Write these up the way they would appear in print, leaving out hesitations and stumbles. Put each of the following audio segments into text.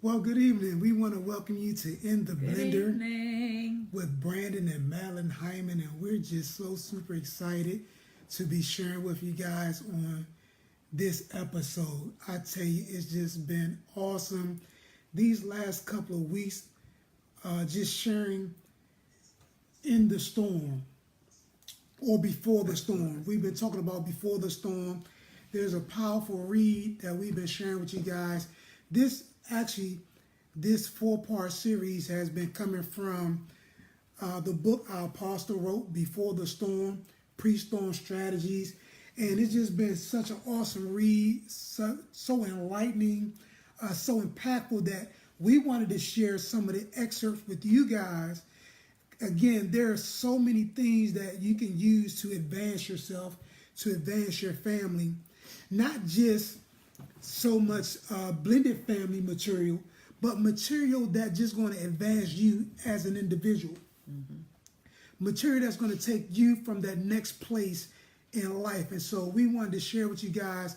Well, good evening. We want to welcome you to In the Good Blender evening. with Brandon and Madeline Hyman, and we're just so super excited to be sharing with you guys on this episode. I tell you, it's just been awesome. These last couple of weeks, just sharing in the storm or before the storm. We've been talking about before the storm. There's a powerful read that we've been sharing with you guys. This 4-part series has been coming from the book our apostle wrote, Before the Storm, Pre-Storm Strategies. And it's just been such an awesome read, so enlightening, so impactful that we wanted to share some of the excerpts with you guys. Again, there are so many things that you can use to advance yourself, to advance your family. Not just so much blended family material, but material that's just going to advance you as an individual. Mm-hmm. Material that's going to take you from that next place in life. And so we wanted to share with you guys,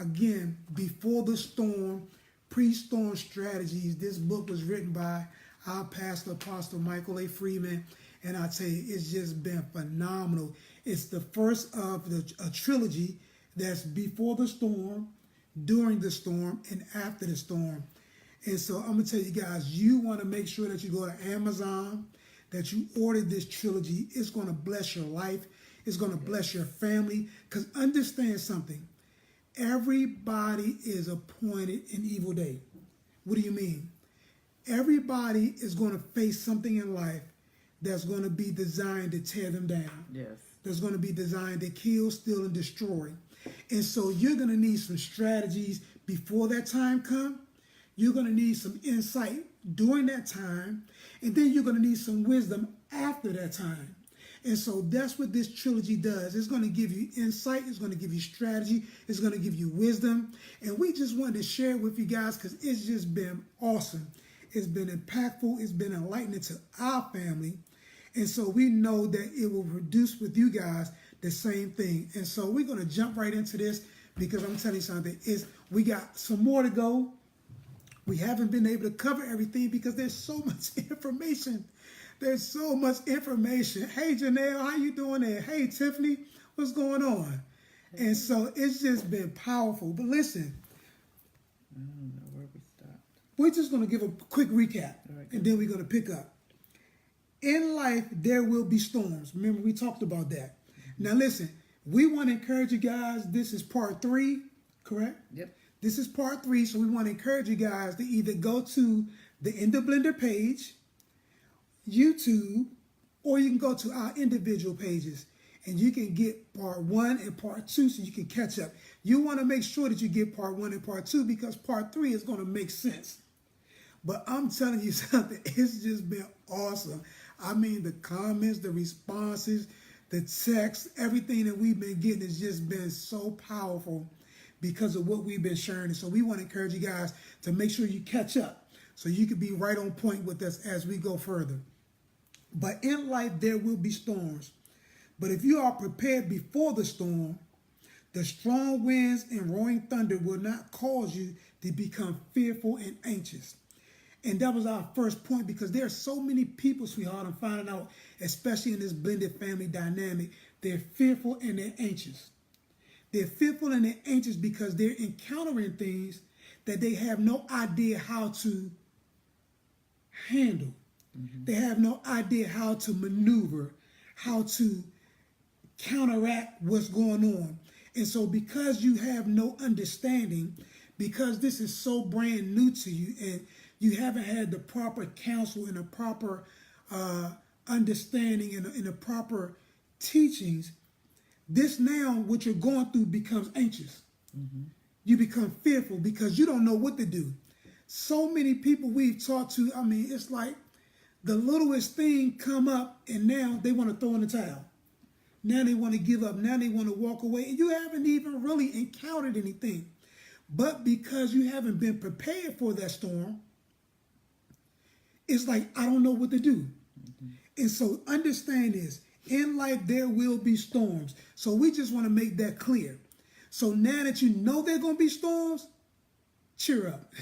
again, Before the Storm, Pre-Storm Strategies. This book was written by our pastor, Apostle Michael A. Freeman. And I tell you, it's just been phenomenal. It's the first of a trilogy that's before the storm, during the storm, and after the storm. And so I'm going to tell you guys, you want to make sure that you go to Amazon, that you order this trilogy. It's going to bless your life. It's going to bless your family. Because understand something. Everybody is appointed an evil day. What do you mean? Everybody is going to face something in life that's going to be designed to tear them down. Yes. That's going to be designed to kill, steal, and destroy. And so you're going to need some strategies before that time comes. You're going to need some insight during that time. And then you're going to need some wisdom after that time. And so that's what this trilogy does. It's going to give you insight. It's going to give you strategy. It's going to give you wisdom. And we just wanted to share it with you guys because it's just been awesome. It's been impactful. It's been enlightening to our family. And so we know that it will produce with you guys the same thing. And so we're going to jump right into this because I'm telling you something. We got some more to go. We haven't been able to cover everything because there's so much information. There's so much information. Hey, Janelle, how you doing there? Hey, Tiffany, what's going on? And so it's just been powerful. But listen. I don't know where we stopped. We're just going to give a quick recap, Right. and then we're going to pick up. In life, there will be storms. Remember, we talked about that. Now, listen, we want to encourage you guys. This is part 3, correct? Yep. This is part 3, so we want to encourage you guys to either go to the In the Blender page, YouTube, or you can go to our individual pages, and you can get part 1 and part 2 so you can catch up. You want to make sure that you get part 1 and part 2 because part 3 is going to make sense. But I'm telling you something, it's just been awesome. I mean, the comments, the responses, the text, everything that we've been getting has just been so powerful because of what we've been sharing. And so we want to encourage you guys to make sure you catch up so you can be right on point with us as we go further. But in life, there will be storms. But if you are prepared before the storm, the strong winds and roaring thunder will not cause you to become fearful and anxious. And that was our first point because there are so many people, sweetheart, I'm finding out, especially in this blended family dynamic, they're fearful and they're anxious. They're fearful and they're anxious because they're encountering things that they have no idea how to handle. Mm-hmm. They have no idea how to maneuver, how to counteract what's going on. And so because you have no understanding, because this is so brand new to you and you haven't had the proper counsel and the proper understanding and the proper teachings, this now, what you're going through becomes anxious. Mm-hmm. You become fearful because you don't know what to do. So many people we've talked to, I mean, it's like the littlest thing come up and now they want to throw in the towel. Now they want to give up. Now they want to walk away. And you haven't even really encountered anything. But because you haven't been prepared for that storm, it's like, I don't know what to do. Mm-hmm. And so understand this. In life, there will be storms. So we just want to make that clear. So now that you know there are going to be storms, cheer up.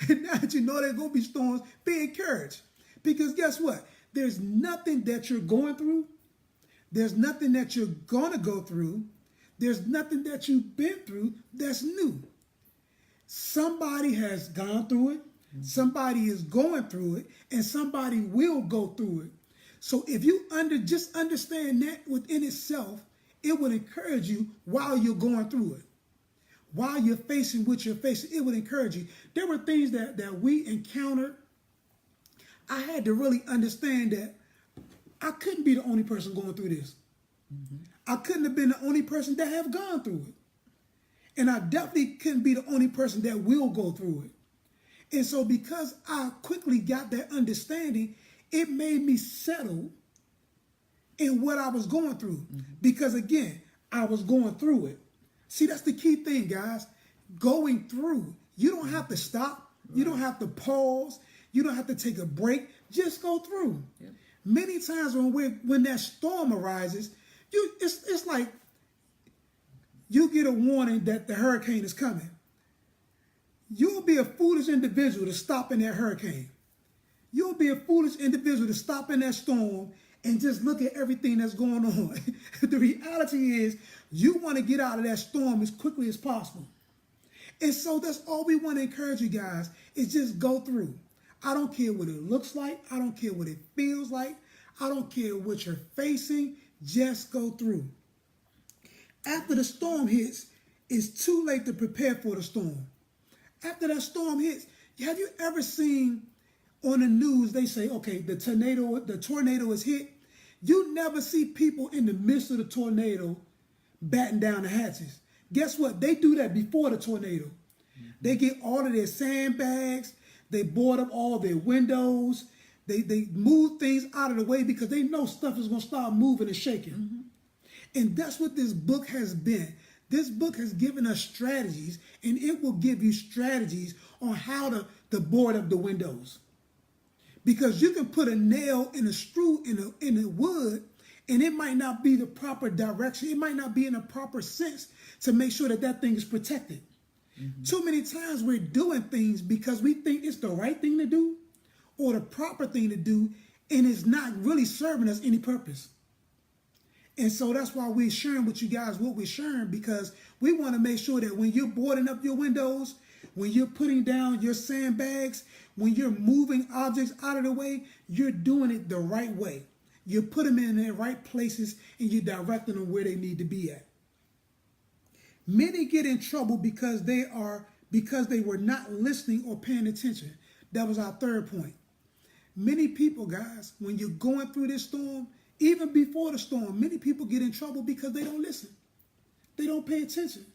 And now that you know there's going to be storms, be encouraged. Because guess what? There's nothing that you're going through. There's nothing that you're going to go through. There's nothing that you've been through that's new. Somebody has gone through it. Somebody is going through it. And somebody will go through it. So if you just understand that within itself, it will encourage you while you're going through it. While you're facing what you're facing, it would encourage you. There were things that we encountered. I had to really understand that I couldn't be the only person going through this. I couldn't have been the only person that have gone through it. And I definitely couldn't be the only person that will go through it. And so because I quickly got that understanding, it made me settle in what I was going through. Because again, I was going through it. See, that's the key thing, guys. Going through. You don't have to stop. You don't have to pause. You don't have to take a break. Just go through. Yep. Many times when that storm arises, it's like you get a warning that the hurricane is coming. You'll be a foolish individual to stop in that hurricane. You'll be a foolish individual to stop in that storm and just look at everything that's going on. The reality is you want to get out of that storm as quickly as possible. And so that's all we want to encourage you guys is just go through. I don't care what it looks like. I don't care what it feels like. I don't care what you're facing. Just go through. After the storm hits, it's too late to prepare for the storm. After that storm hits, have you ever seen on the news, they say, okay, the tornado is hit. You never see people in the midst of the tornado batten down the hatches. Guess what? They do that before the tornado. They get all of their sandbags. They board up all their windows. They move things out of the way because they know stuff is going to start moving and shaking. And that's what this book has been. This book has given us strategies, and it will give you strategies on how to board up the windows. Because you can put a nail in a screw in the wood, and it might not be the proper direction. It might not be in a proper sense to make sure that thing is protected. Too many times we're doing things because we think it's the right thing to do or the proper thing to do, and it's not really serving us any purpose. And so that's why we're sharing with you guys what we're sharing, because we want to make sure that when you're boarding up your windows, when you're putting down your sandbags, when you're moving objects out of the way, you're doing it the right way. You put them in the right places and you're directing them where they need to be at. Many get in trouble because they were not listening or paying attention. That was our third point. Many people, guys, when you're going through this storm, even before the storm, many people get in trouble because they don't listen. They don't pay attention.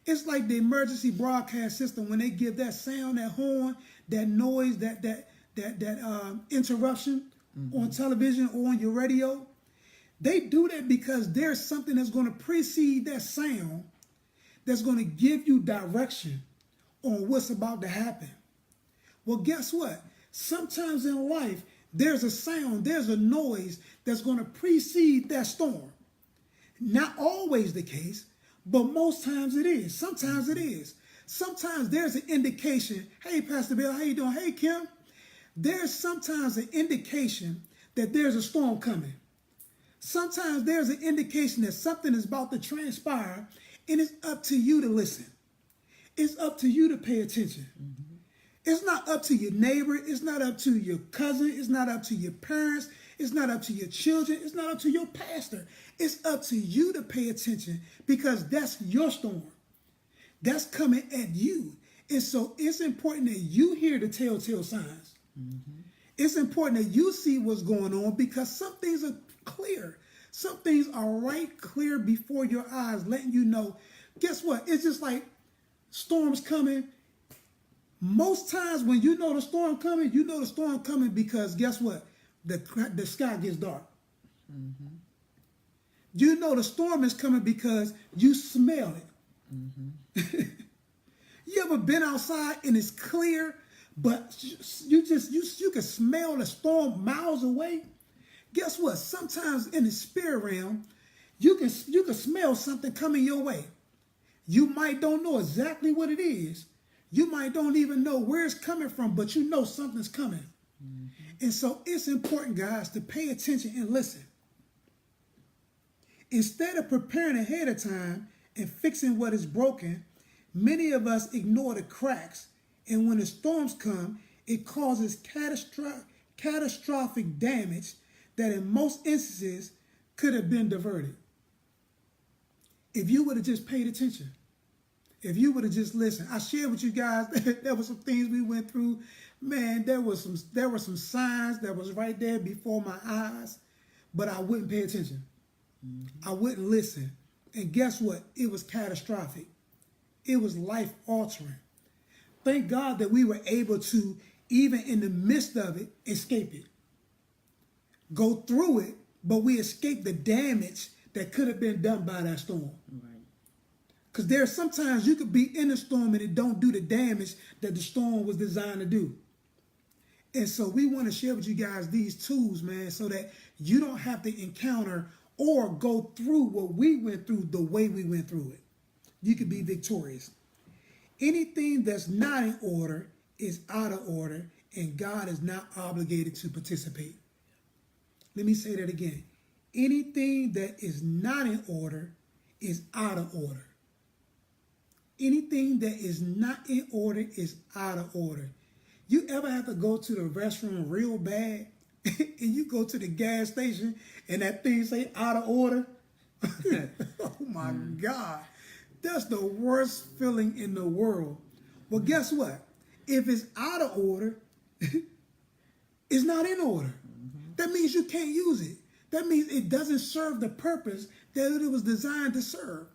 It's like the emergency broadcast system when they give that sound, that horn, that noise, that interruption on television or on your radio. They do that because there's something that's going to precede that sound that's going to give you direction on what's about to happen. Well, guess what? Sometimes in life, there's a sound, there's a noise that's going to precede that storm. Not always the case, but most times it is. Sometimes it is. Sometimes there's an indication. Hey, Pastor Bill, how you doing? Hey, Kim. There's sometimes an indication that there's a storm coming. Sometimes there's an indication that something is about to transpire, and it's up to you to listen. It's up to you to pay attention. It's not up to your neighbor. It's not up to your cousin. It's not up to your parents. It's not up to your children. It's not up to your pastor. It's up to you to pay attention because that's your storm. That's coming at you. And so it's important that you hear the telltale signs. It's important that you see what's going on because some things are clear. Some things are right clear before your eyes, letting you know. Guess what? It's just like storms coming. Most times when you know the storm coming, you know the storm coming because guess what? The sky gets dark. You know the storm is coming because you smell it. You ever been outside and it's clear, but you can smell the storm miles away? Guess what? Sometimes in the spirit realm, you can smell something coming your way. You might don't know exactly what it is. You might don't even know where it's coming from, but you know something's coming. And so it's important, guys, to pay attention and listen. Instead of preparing ahead of time and fixing what is broken, many of us ignore the cracks. And when the storms come, it causes catastrophic damage that in most instances could have been diverted. If you would have just paid attention, if you would have just listened. I shared with you guys that there were some things we went through. Man, there were some signs that was right there before my eyes, but I wouldn't pay attention. I wouldn't listen. And guess what? It was catastrophic. It was life altering. Thank God that we were able to, even in the midst of it, escape it. Go through it, but we escaped the damage that could have been done by that storm. Right. Because there are sometimes you could be in a storm and it don't do the damage that the storm was designed to do. And so we want to share with you guys these tools, man, so that you don't have to encounter or go through what we went through the way we went through it. You could be victorious. Anything that's not in order is out of order, and God is not obligated to participate. Let me say that again. Anything that is not in order is out of order. Anything that is not in order is out of order. You ever have to go to the restroom real bad and you go to the gas station and that thing say out of order? Oh my God. That's the worst feeling in the world. Well, guess what? If it's out of order, it's not in order. That means you can't use it. That means it doesn't serve the purpose that it was designed to serve.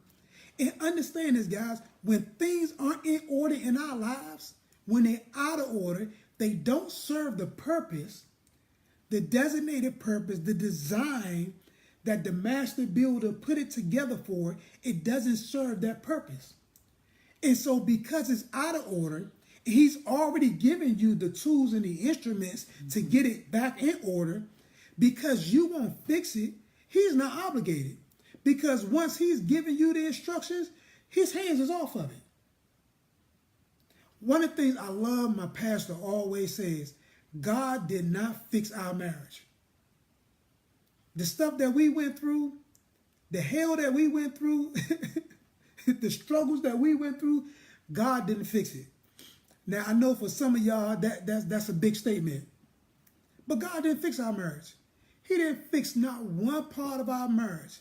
And understand this, guys, when things aren't in order in our lives, when they're out of order, they don't serve the purpose, the designated purpose, the design that the master builder put it together for. It doesn't serve that purpose. And so because it's out of order, he's already given you the tools and the instruments to get it back in order. Because you won't fix it, he's not obligated. Because once he's given you the instructions, his hands is off of it. One of the things I love, my pastor always says, God did not fix our marriage. The stuff that we went through, the hell that we went through, the struggles that we went through, God didn't fix it. Now, I know for some of y'all, that's a big statement. But God didn't fix our marriage. He didn't fix not one part of our marriage.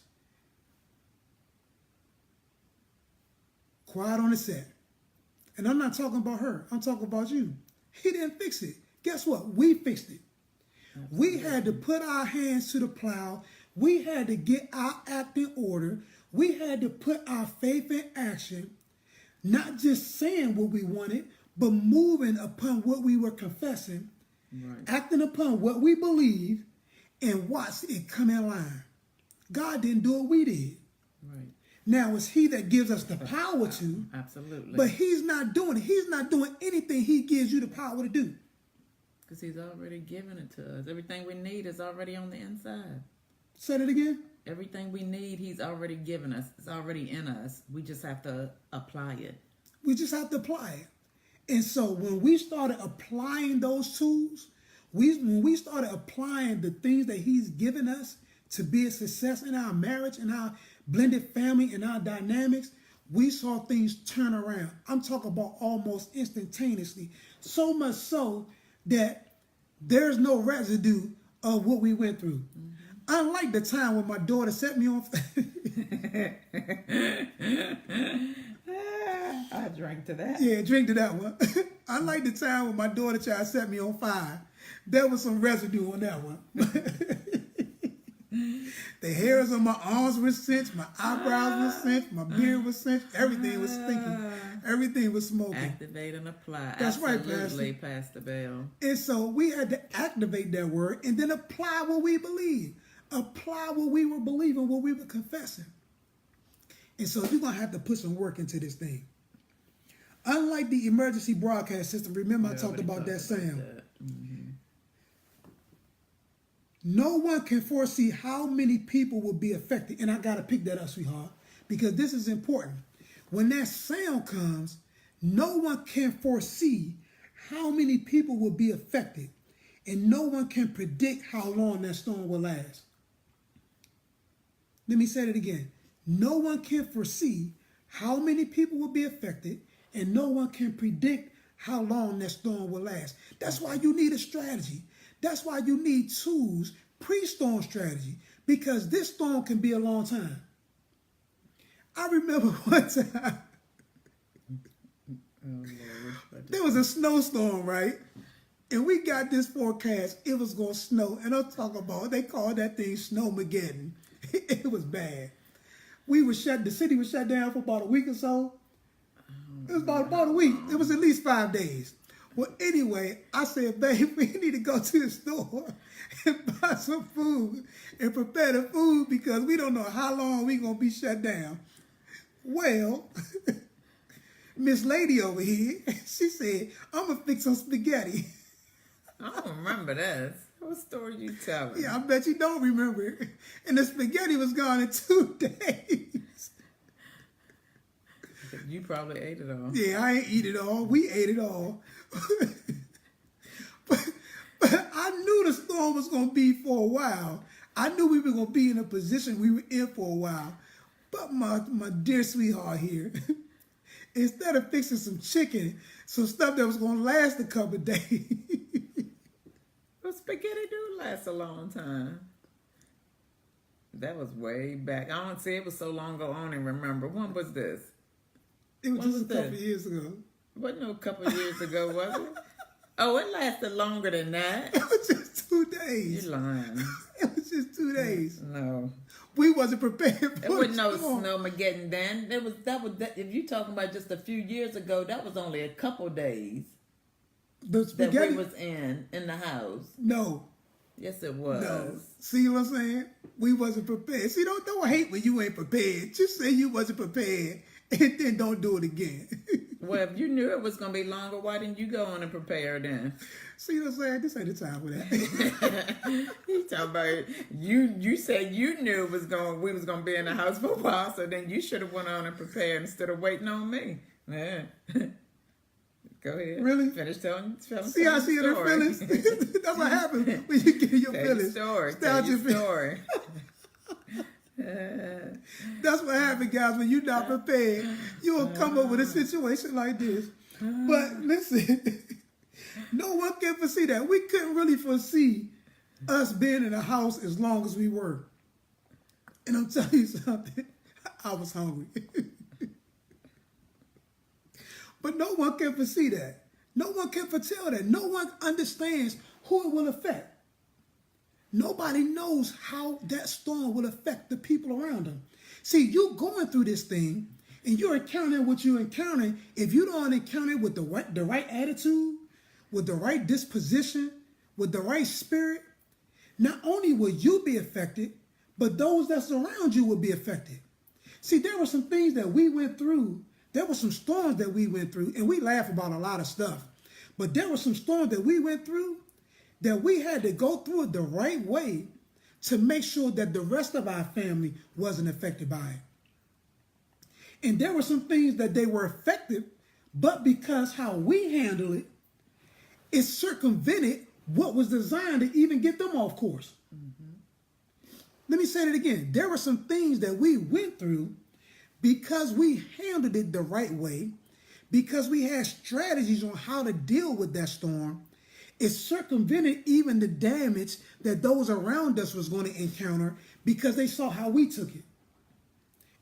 Quiet on the set. And I'm not talking about her. I'm talking about you. He didn't fix it. Guess what? We fixed it. We had to put our hands to the plow. We had to get our act in order. We had to put our faith in action. Not just saying what we wanted, but moving upon what we were confessing. Right. Acting upon what we believe, and watch it come in line. God didn't do it, we did. Right. Now it's he that gives us the power to. Absolutely. But he's not doing it. He's not doing anything he gives you the power to do. Because he's already given it to us. Everything we need is already on the inside. Say that again. Everything we need, he's already given us. It's already in us. We just have to apply it. We just have to apply it. And so when we started applying those tools, when we started applying the things that he's given us to be a success in our marriage and our blended family and our dynamics, we saw things turn around. I'm talking about almost instantaneously. So much so that there's no residue of what we went through. Unlike the time when my daughter set me on I drank to that. Yeah, drink to that one. Unlike the time when my daughter tried to set me on fire, there was some residue on that one. The hairs on my arms were cinched, my eyebrows were cinched, my beard was cinched, everything was stinking, everything was smoking. Activate and apply. That's Absolutely, right, Pastor Bell. And so we had to activate that word and then apply what we believe. Apply what we were believing, what we were confessing. And so you're going to have to put some work into this thing. Unlike the emergency broadcast system, remember I talked about that sound. No one can foresee how many people will be affected. And I got to pick that up, sweetheart, because this is important. When that sound comes, No one can foresee how many people will be affected, and no one can predict how long that storm will last. Let me say it again. No one can foresee how many people will be affected, and no one can predict how long that storm will last. That's why you need a strategy. That's why you need tools, pre-storm strategy, because this storm can be a long time. I remember one time, there was a snowstorm, right? And we got this forecast, it was going to snow. And I'm talking about, they called that thing Snowmageddon. It was bad. The city was shut down for about a week or so. It was about a week. It was at least 5 days. Well, anyway, I said, babe, we need to go to the store and buy some food and prepare the food because we don't know how long we're going to be shut down. Well, Miss Lady over here, she said, I'm going to fix some spaghetti. I don't remember this. What story you telling? Yeah, I bet you don't remember it. And the spaghetti was gone in 2 days. You probably ate it all. Yeah, I ain't eat it all. We ate it all. but I knew the storm was going to be for a while. I knew we were going to be in a position we were in for a while. But my dear sweetheart here, instead of fixing some chicken, some stuff that was going to last a couple of days. Well, spaghetti do last a long time. That was way back. I don't say it was so long ago. I don't even remember. When was this? It was just a couple of years ago. Wasn't no couple of years ago, was it? Oh, it lasted longer than that. It was just 2 days. You're lying. It was just 2 days. No. We wasn't prepared for it. It wasn't no Snowmageddon then. If you're talking about just a few years ago, that was only a couple days The spaghetti that we was in the house. No. Yes, it was. No. See what I'm saying? We wasn't prepared. See, don't hate when you ain't prepared. Just say you wasn't prepared and then don't do it again. Well, if you knew it was going to be longer, why didn't you go on and prepare then? See what I'm saying? This ain't the time for that. You talking about you said you knew we was gonna be in the house for a while, so then you should have went on and prepared instead of waiting on me. Yeah. Go ahead. Really? Finish telling See how she in her feelings? That's what happens when you get in your feelings. Tell your story. That's what happened, guys. When you're not prepared, you will come up with a situation like this. But listen, no one can foresee that. We couldn't really foresee us being in a house as long as we were. And I'm telling you something, I was hungry. But no one can foresee that. No one can foretell that. No one understands who it will affect. Nobody knows how that storm will affect the people around them. See, you're going through this thing, and you're encountering what you're encountering. If you don't encounter it with the right attitude, with the right disposition, with the right spirit, not only will you be affected, but those that surround you will be affected. See, there were some things that we went through. There were some storms that we went through, and we laugh about a lot of stuff. But there were some storms that we went through that we had to go through it the right way to make sure that the rest of our family wasn't affected by it. And there were some things that they were affected, but because how we handle it, it circumvented what was designed to even get them off course. Mm-hmm. Let me say that again. There were some things that we went through because we handled it the right way, because we had strategies on how to deal with that storm. It circumvented even the damage that those around us was going to encounter because they saw how we took it.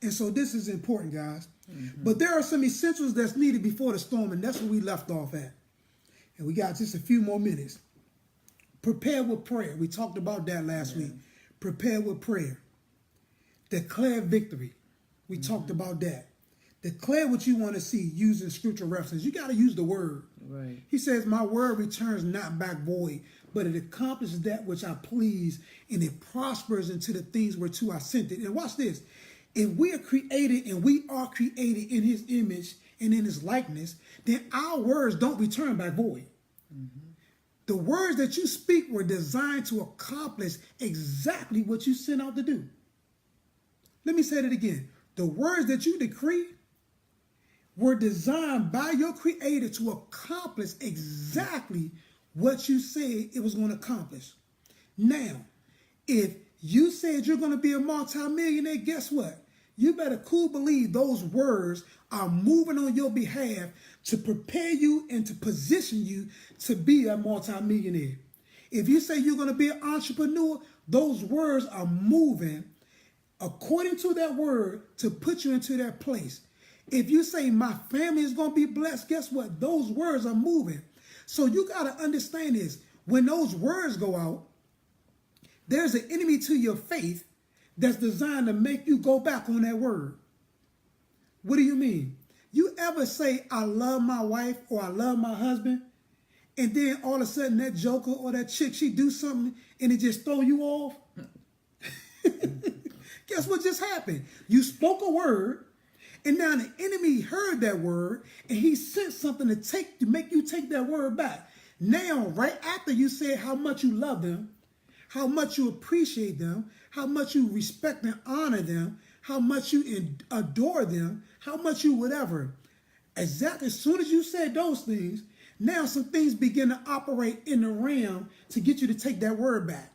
And so this is important, guys. Mm-hmm. But there are some essentials that's needed before the storm, and that's where we left off at. And we got just a few more minutes. Prepare with prayer. We talked about that last week. Prepare with prayer. Declare victory. We talked about that. Declare what you want to see using scripture references. You got to use the word. Right. He says, my word returns not back void, but it accomplishes that which I please, and it prospers into the things whereto I sent it. And watch this. If we are created and we are created in his image and in his likeness, then our words don't return back void. Mm-hmm. The words that you speak were designed to accomplish exactly what you sent out to do. Let me say that again. The words that you decree were designed by your creator to accomplish exactly what you said it was going to accomplish. Now, if you said you're going to be a multimillionaire, guess what? You better cool believe those words are moving on your behalf to prepare you and to position you to be a multimillionaire. If you say you're going to be an entrepreneur, those words are moving according to that word to put you into that place. If you say my family is going to be blessed, guess what? Those words are moving. So you got to understand this. When those words go out, there's an enemy to your faith that's designed to make you go back on that word. What do you mean? You ever say, I love my wife or I love my husband, and then all of a sudden that joker or that chick, she do something and it just throw you off? Guess what just happened? You spoke a word, and now the enemy heard that word, and he sent something to make you take that word back. Now, right after you said how much you love them, how much you appreciate them, how much you respect and honor them, how much you adore them, how much you whatever. Exactly as soon as you said those things, now some things begin to operate in the realm to get you to take that word back.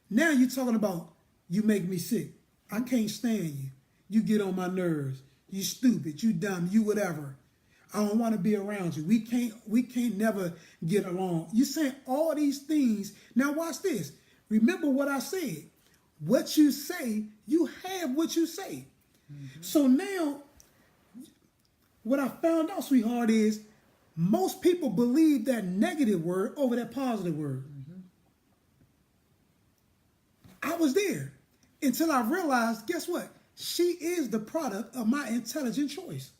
Now you're talking about, you make me sick. I can't stand you. You get on my nerves. You stupid. You dumb. You whatever. I don't want to be around you. We can't never get along. You're saying all these things. Now watch this. Remember what I said. What you say, you have what you say. Mm-hmm. So now, what I found out, sweetheart, is most people believe that negative word over that positive word. Mm-hmm. I was there until I realized, guess what? She is the product of my intelligent choice.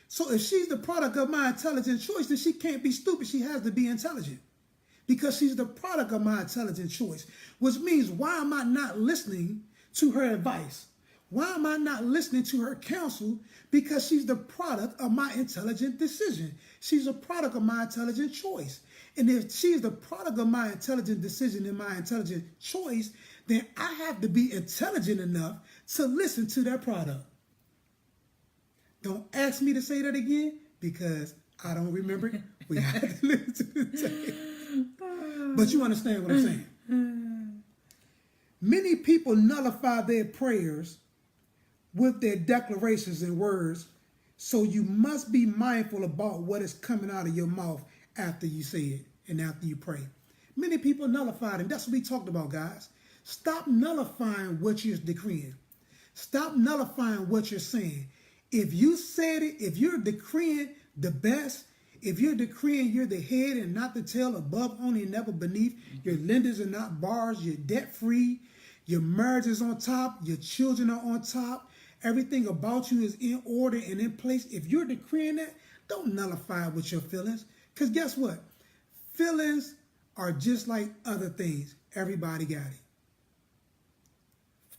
So if she's the product of my intelligent choice, then she can't be stupid. She has to be intelligent. Because she's the product of my intelligent choice, which means why am I not listening to her advice? Why am I not listening to her counsel? Because she's the product of my intelligent decision. She's a product of my intelligent choice. And if she's the product of my intelligent decision and my intelligent choice, then I have to be intelligent enough to listen to that product. Don't ask me to say that again because I don't remember it. We have to listen to the tape. But you understand what I'm saying. Many people nullify their prayers with their declarations and words, so you must be mindful about what is coming out of your mouth after you say it and after you pray. Many people nullify it, and that's what we talked about, guys. Stop nullifying what you're decreeing. Stop nullifying what you're saying. If you said it, if you're decreeing the best, if you're decreeing you're the head and not the tail, above only and never beneath, your lenders are not bars, you're debt-free, your marriage is on top, your children are on top, everything about you is in order and in place. If you're decreeing that, don't nullify it with your feelings. Because guess what? Feelings are just like other things. Everybody got it.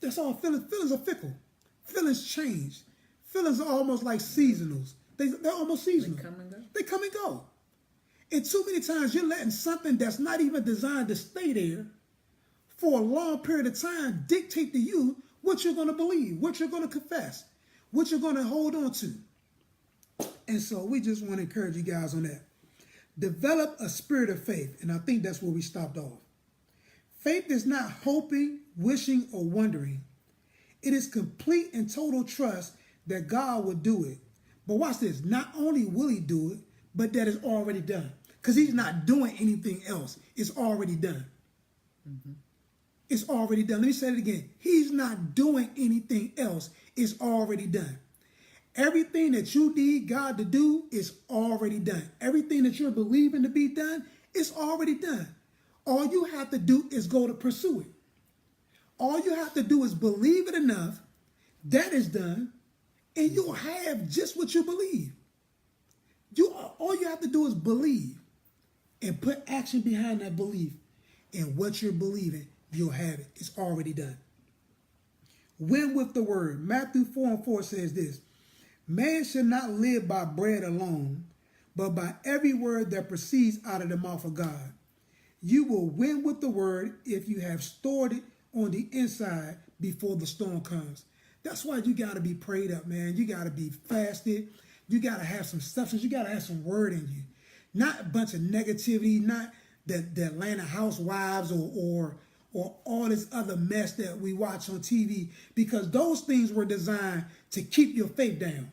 That's all feelings. Feelings are fickle. Feelings change. Feelings are almost like seasonals. They're almost seasonal. They come and go. They come and go. And too many times you're letting something that's not even designed to stay there for a long period of time dictate to you what you're going to believe, what you're going to confess, what you're going to hold on to. And so we just want to encourage you guys on that. Develop a spirit of faith. And I think that's where we stopped off. Faith is not hoping, wishing, or wondering. It is complete and total trust that God will do it. But watch this. Not only will he do it, but that is already done. Because he's not doing anything else. It's already done. Mm-hmm. It's already done. Let me say it again. He's not doing anything else. It's already done. Everything that you need God to do is already done. Everything that you're believing to be done is already done. All you have to do is go to pursue it. All you have to do is believe it enough. That is done. And you'll have just what you believe. All you have to do is believe and put action behind that belief. And what you're believing, you'll have it. It's already done. Win with the word. Matthew 4:4 says this. Man should not live by bread alone, but by every word that proceeds out of the mouth of God. You will win with the word if you have stored it on the inside before the storm comes. That's why you got to be prayed up, man. You got to be fasted. You got to have some substance. You got to have some word in you. Not a bunch of negativity, not the Atlanta Housewives or all this other mess that we watch on TV, because those things were designed to keep your faith down.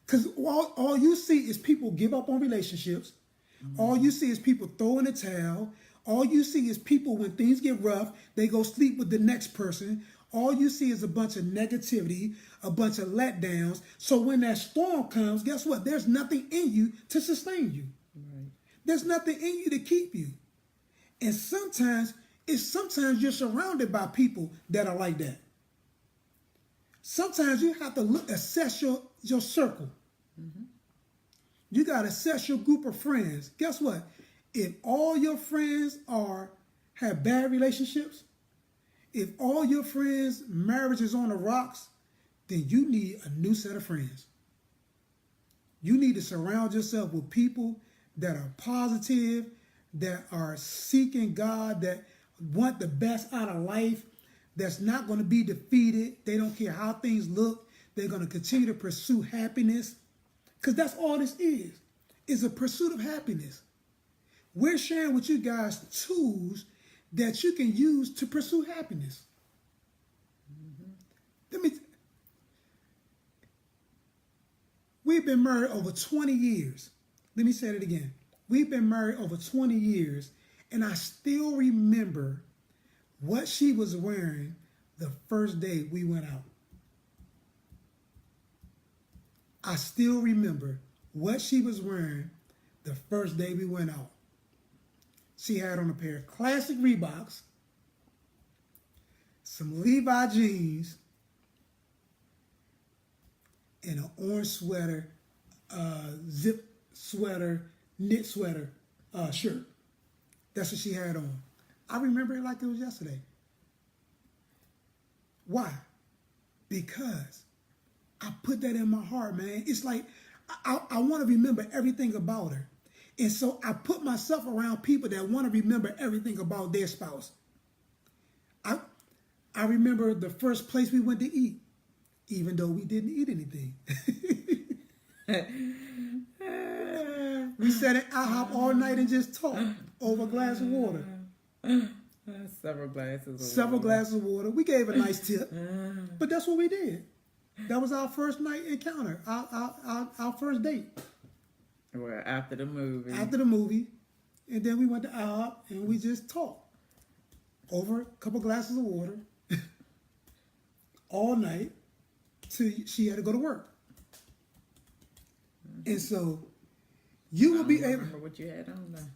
Because all you see is people give up on relationships. All you see is people throw in the towel. All you see is people, when things get rough, they go sleep with the next person. All you see is a bunch of negativity, a bunch of letdowns. So when that storm comes, guess what? There's nothing in you to sustain you. Right. There's nothing in you to keep you. And sometimes you're surrounded by people that are like that. Sometimes you have to assess your circle. Mm-hmm. You got to assess your group of friends. Guess what? If all your friends have bad relationships, if all your friends' marriage is on the rocks, then you need a new set of friends. You need to surround yourself with people that are positive, that are seeking God, that want the best out of life, that's not going to be defeated. They don't care how things look. They're going to continue to pursue happiness, because that's all this is a pursuit of happiness. We're sharing with you guys tools that you can use to pursue happiness. Mm-hmm. We've been married over 20 years. Let me say it again. We've been married over 20 years, and I still remember what she was wearing the first day we went out. I still remember what she was wearing the first day we went out. She had on a pair of classic Reeboks, some Levi jeans, and an orange sweater, zip sweater, knit sweater shirt. That's what she had on. I remember it like it was yesterday. Why? Because I put that in my heart, man. It's like I want to remember everything about her. And so I put myself around people that want to remember everything about their spouse. I remember the first place we went to eat, even though we didn't eat anything. We sat at IHOP all night and just talked over a glass of water. Several glasses of water. We gave a nice tip, but that's what we did. That was our first night encounter, our first date. Well, after the movie. After the movie, and then we went to IHOP and we just talked over a couple glasses of water all night till she had to go to work. And so you will be able. Remember what you had on though.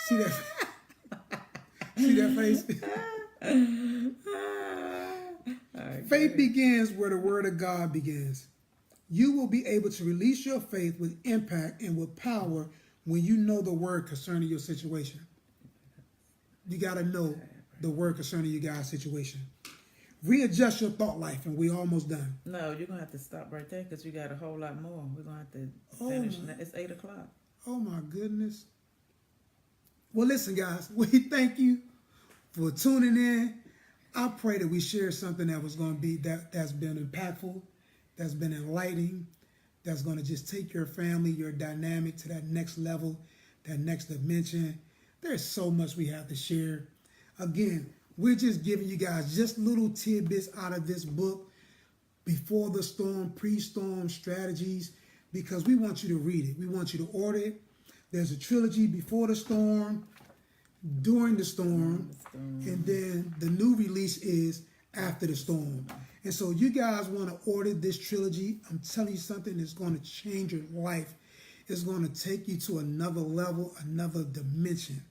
See that? See that face? Faith begins where the word of God begins. You will be able to release your faith with impact and with power when you know the word concerning your situation. You got to know the word concerning your guys' situation. Readjust your thought life, and we're almost done. No, you're going to have to stop right there because you got a whole lot more. We're going to have to finish. It's 8 o'clock. Oh, my goodness. Well, listen, guys, we thank you for tuning in. I pray that we share something that was going to be, that's been impactful, that's been enlightening, that's going to just take your family, your dynamic to that next level, that next dimension. There's so much we have to share. Again, we're just giving you guys just little tidbits out of this book, Before the Storm, Pre-Storm Strategies, because we want you to read it. We want you to order it. There's a trilogy, Before the Storm, During the Storm, and then the new release is After the Storm. And so you guys want to order this trilogy. I'm telling you something that's going to change your life. It's going to take you to another level, another dimension.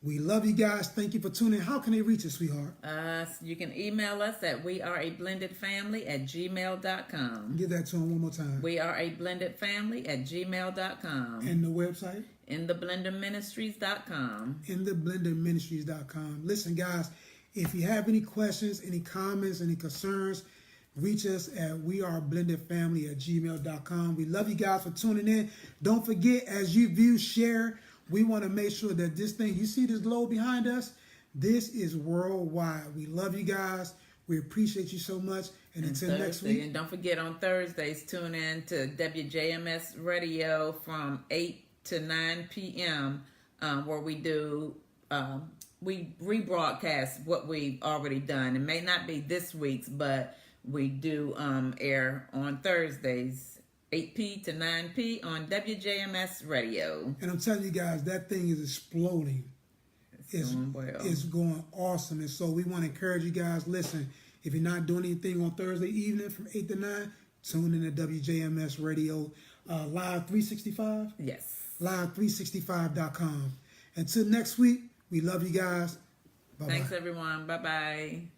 We love you guys. Thank you for tuning in. How can they reach us, sweetheart? You can email us at weareablendedfamily@gmail.com. Give that to them one more time. weareablendedfamily@gmail.com. And the website? InTheBlenderMinistries.com. InTheBlenderMinistries.com. Listen, guys, if you have any questions, any comments, any concerns, reach us at weareblendedfamily@gmail.com. We love you guys for tuning in. Don't forget, as you view, share, we want to make sure that this thing, you see this globe behind us? This is worldwide. We love you guys. We appreciate you so much. And until next Thursday, week. and don't forget on Thursdays, tune in to WJMS Radio from 8 to 9 p.m. Where we do we rebroadcast what we've already done. It may not be this week's, but we do air on Thursdays, 8p to 9p on WJMS Radio. And I'm telling you guys, that thing is exploding. It's going well. It's going awesome. And so we want to encourage you guys, listen, if you're not doing anything on Thursday evening from 8 to 9, tune in to WJMS Radio Live 365. Yes. Live365.com. Until next week, we love you guys. Bye-bye. Thanks, everyone. Bye-bye.